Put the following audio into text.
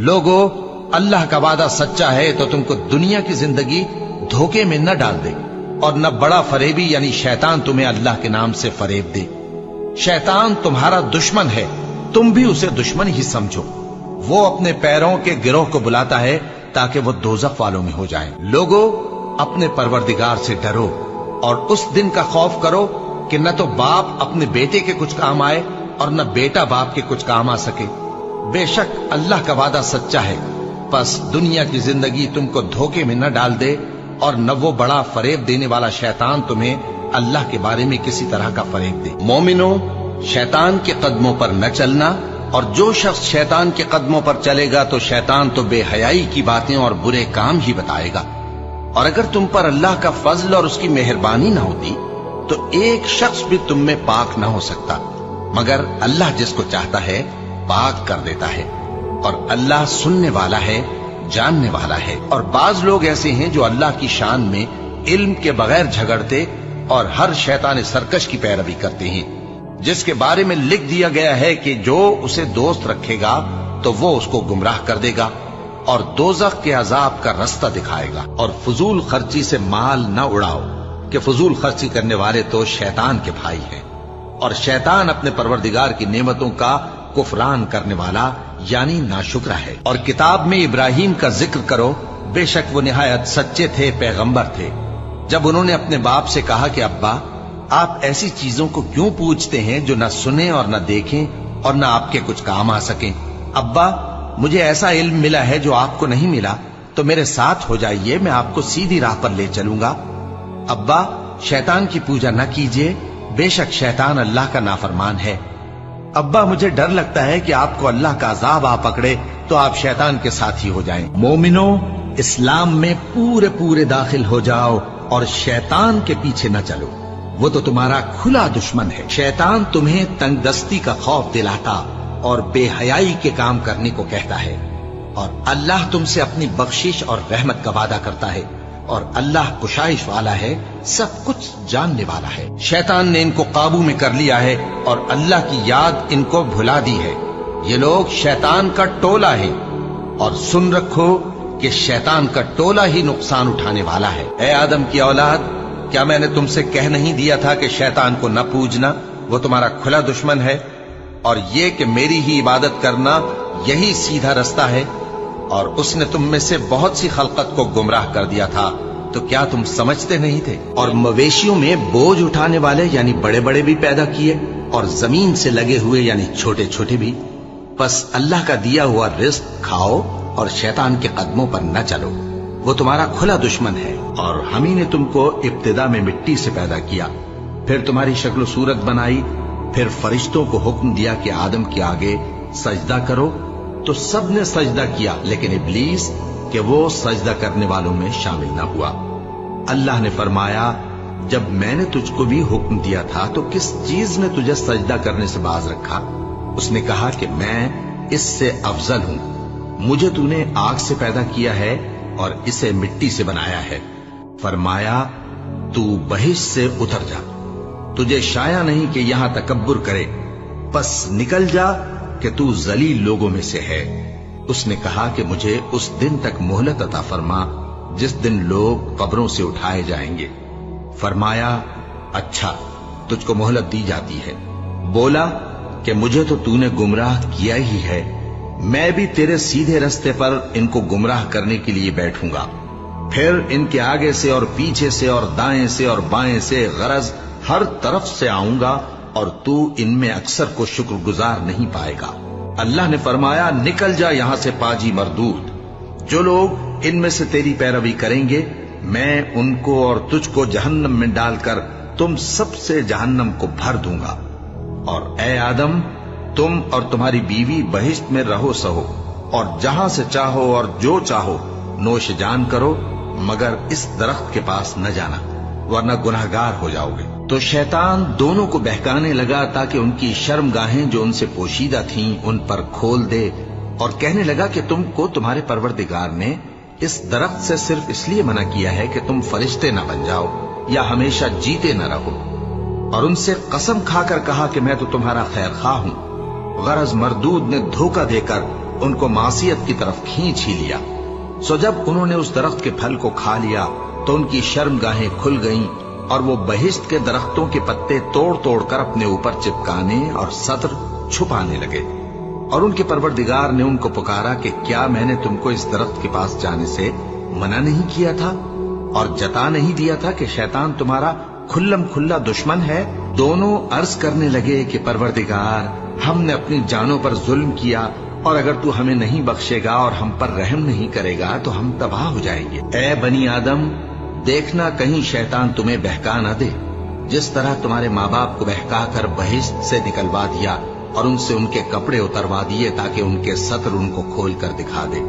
लोगो, अल्लाह का वादा सच्चा है तो तुमको दुनिया की जिंदगी धोखे में न डाल दे और न बड़ा फरेबी यानी शैतान तुम्हें अल्लाह के नाम से फरेब दे। शैतान तुम्हारा दुश्मन है, तुम भी उसे दुश्मन ही समझो। वो अपने पैरों के गिरोह को बुलाता है ताकि वो दोज़ख वालों में हो जाए। लोगो, अपने परवरदिगार से डरो और उस दिन का खौफ करो कि न तो बाप अपने बेटे के कुछ काम आए और न बेटा बाप के कुछ काम आ सके। बेशक अल्लाह का वादा सच्चा है, बस दुनिया की जिंदगी तुमको धोखे में न डाल दे और न वो बड़ा फरेब देने वाला शैतान तुम्हें अल्लाह के बारे में किसी तरह का फरेब दे। मोमिनो, शैतान के कदमों पर न चलना, और जो शख्स शैतान के कदमों पर चलेगा तो शैतान तो बेहयाई की बातें और बुरे काम ही बताएगा। और अगर तुम पर अल्लाह का फजल और उसकी मेहरबानी ना होती तो एक शख्स भी तुम में पाक ना हो सकता, मगर अल्लाह जिसको चाहता है पाक कर देता है। और अल्लाह सुनने वाला है, जानने वाला है। और बाज लोग ऐसे हैं जो अल्लाह की शान में इल्म के बगैर झगड़ते और हर शैतान सरकश की पैरवी करते हैं, जिसके बारे में लिख दिया गया है कि जो उसे दोस्त रखेगा तो वो उसको गुमराह कर देगा और दोज़ख के अजाब का रास्ता दिखाएगा। और फजूल खर्ची से माल न उड़ाओ कि फजूल खर्ची करने वाले तो शैतान के भाई हैं, और शैतान अपने परवरदिगार की नेमतों का कुफरान करने वाला यानी नाशुक्रा है। और किताब में इब्राहिम का जिक्र करो, बेशक वो निहायत सच्चे थे, पैगंबर थे। जब उन्होंने अपने बाप से कहा कि अब्बा, आप ऐसी चीजों को क्यों पूछते हैं जो न सुने और न देखें और न आपके कुछ काम आ सकें। अब्बा, मुझे ऐसा इल्म मिला है जो आपको नहीं मिला, तो मेरे साथ हो जाइए, मैं आपको सीधी राह पर ले चलूंगा। अब्बा, शैतान की पूजा न कीजिए, बेशक शैतान अल्लाह का नाफरमान है। अब्बा, मुझे डर लगता है कि आपको अल्लाह का अजाब आ पकड़े तो आप शैतान के साथी हो जाएं। मोमिनो, इस्लाम में पूरे पूरे दाखिल हो जाओ और शैतान के पीछे न चलो, वो तो तुम्हारा खुला दुश्मन है। शैतान तुम्हें तंगदस्ती का खौफ दिलाता और बेहयाई के काम करने को कहता है, और अल्लाह तुमसे अपनी बख्शिश और रहमत का वादा करता है, और अल्लाह कुशाइश वाला है, सब कुछ जानने वाला है। शैतान ने इनको काबू में कर लिया है और अल्लाह की याद इनको भुला दी है। ये लोग शैतान का टोला है, और सुन रखो कि शैतान का टोला ही नुकसान उठाने वाला है। ए आदम की औलाद, क्या मैंने तुमसे कह नहीं दिया था कि शैतान को न पूजना, वो तुम्हारा खुला दुश्मन है, और ये कि मेरी ही इबादत करना यही सीधा रास्ता है। और उसने तुम में से बहुत सी खलकत को गुमराह कर दिया था, तो क्या तुम समझते नहीं थे। और मवेशियों में बोझ उठाने वाले यानी बड़े बड़े भी पैदा किए, और जमीन से लगे हुए यानी छोटे छोटे भी। बस अल्लाह का दिया हुआ रिस्क खाओ और शैतान के कदमों पर न चलो, वो तुम्हारा खुला दुश्मन है। और हम ही ने तुमको इब्तिदा में मिट्टी से पैदा किया, फिर तुम्हारी शक्ल सूरत बनाई, फिर फरिश्तों को हुक्म दिया कि आदम के आगे सजदा करो, तो सब ने सजदा किया, लेकिन इब्लीस कि वो सजदा करने वालों में शामिल न हुआ। अल्लाह ने फरमाया, जब मैंने तुझको भी हुक्म दिया था तो किस चीज ने तुझे सजदा करने से बाज रखा। उसने कहा कि मैं इससे अफजल हूं, मुझे तूने आग से पैदा किया है और इसे मिट्टी से बनाया है। फरमाया, तू बहिश्त से उतर जा, तुझे शाया नहीं कि यहां तकब्बुर करे, बस निकल जा कि तू जलील लोगों में से है। उसने कहा कि मुझे उस दिन तक मोहलत अता फरमा जिस दिन लोग कब्रों से उठाए जाएंगे। फरमाया, अच्छा, तुझको मोहलत दी जाती है। बोला कि मुझे तो तूने गुमराह किया ही है, मैं भी तेरे सीधे रास्ते पर इनको गुमराह करने के लिए बैठूंगा, फिर इनके आगे से और पीछे से और दाएं से और बाएं से, गरज हर तरफ से आऊंगा, और तू इनमें अक्सर को शुक्रगुजार नहीं पाएगा। अल्लाह ने फरमाया, निकल जा यहां से पाजी मरदूद, जो लोग इनमें से तेरी पैरवी करेंगे मैं उनको और तुझको जहन्नम में डालकर तुम सबसे जहन्नम को भर दूंगा। और ए आदम, तुम और तुम्हारी बीवी बहिश्त में रहो सहो, और जहां से चाहो और जो चाहो नोश जान करो, मगर इस दरख्त के पास न जाना, वरना गुनहगार हो जाओगे। तो शैतान दोनों को बहकाने लगा ताकि उनकी शर्मगाहें जो उनसे पोशीदा थीं उन पर खोल दे, और कहने लगा कि तुमको तुम्हारे परवरदिगार ने इस दरख्त से सिर्फ इसलिए मना किया है कि तुम फरिश्ते न बन जाओ या हमेशा जीते न रहो। और उनसे कसम खाकर कहा कि मैं तो तुम्हारा खैर खा हूं। गरज मरदूद ने धोखा देकर उनको मासियत की तरफ खींच ही लिया। सो जब उन्होंने उस दरख्त के फल को खा लिया तो उनकी शर्मगाहें खुल गईं और वो बहिश्त के दरख्तों के पत्ते तोड़ तोड़ कर अपने ऊपर चिपकाने और सत्र छुपाने लगे। और उनके परवरदिगार ने उनको पुकारा कि क्या मैंने तुमको इस दरख्त के पास जाने से मना नहीं किया था और जता नहीं दिया था कि शैतान तुम्हारा खुल्लम खुल्ला दुश्मन है? दोनों अर्ज करने लगे कि परवरदिगार, हमने अपनी जानों पर जुल्म किया और अगर तू हमें नहीं बख्शेगा और हम पर रहम नहीं करेगा तो हम तबाह हो जाएंगे। ए बनी आदम, देखना कहीं शैतान तुम्हें बहका न दे, जिस तरह तुम्हारे माँ बाप को बहका कर बहिश्त से निकलवा दिया और उनसे उनके कपड़े उतरवा दिए ताकि उनके सत्र उनको खोल कर दिखा दे।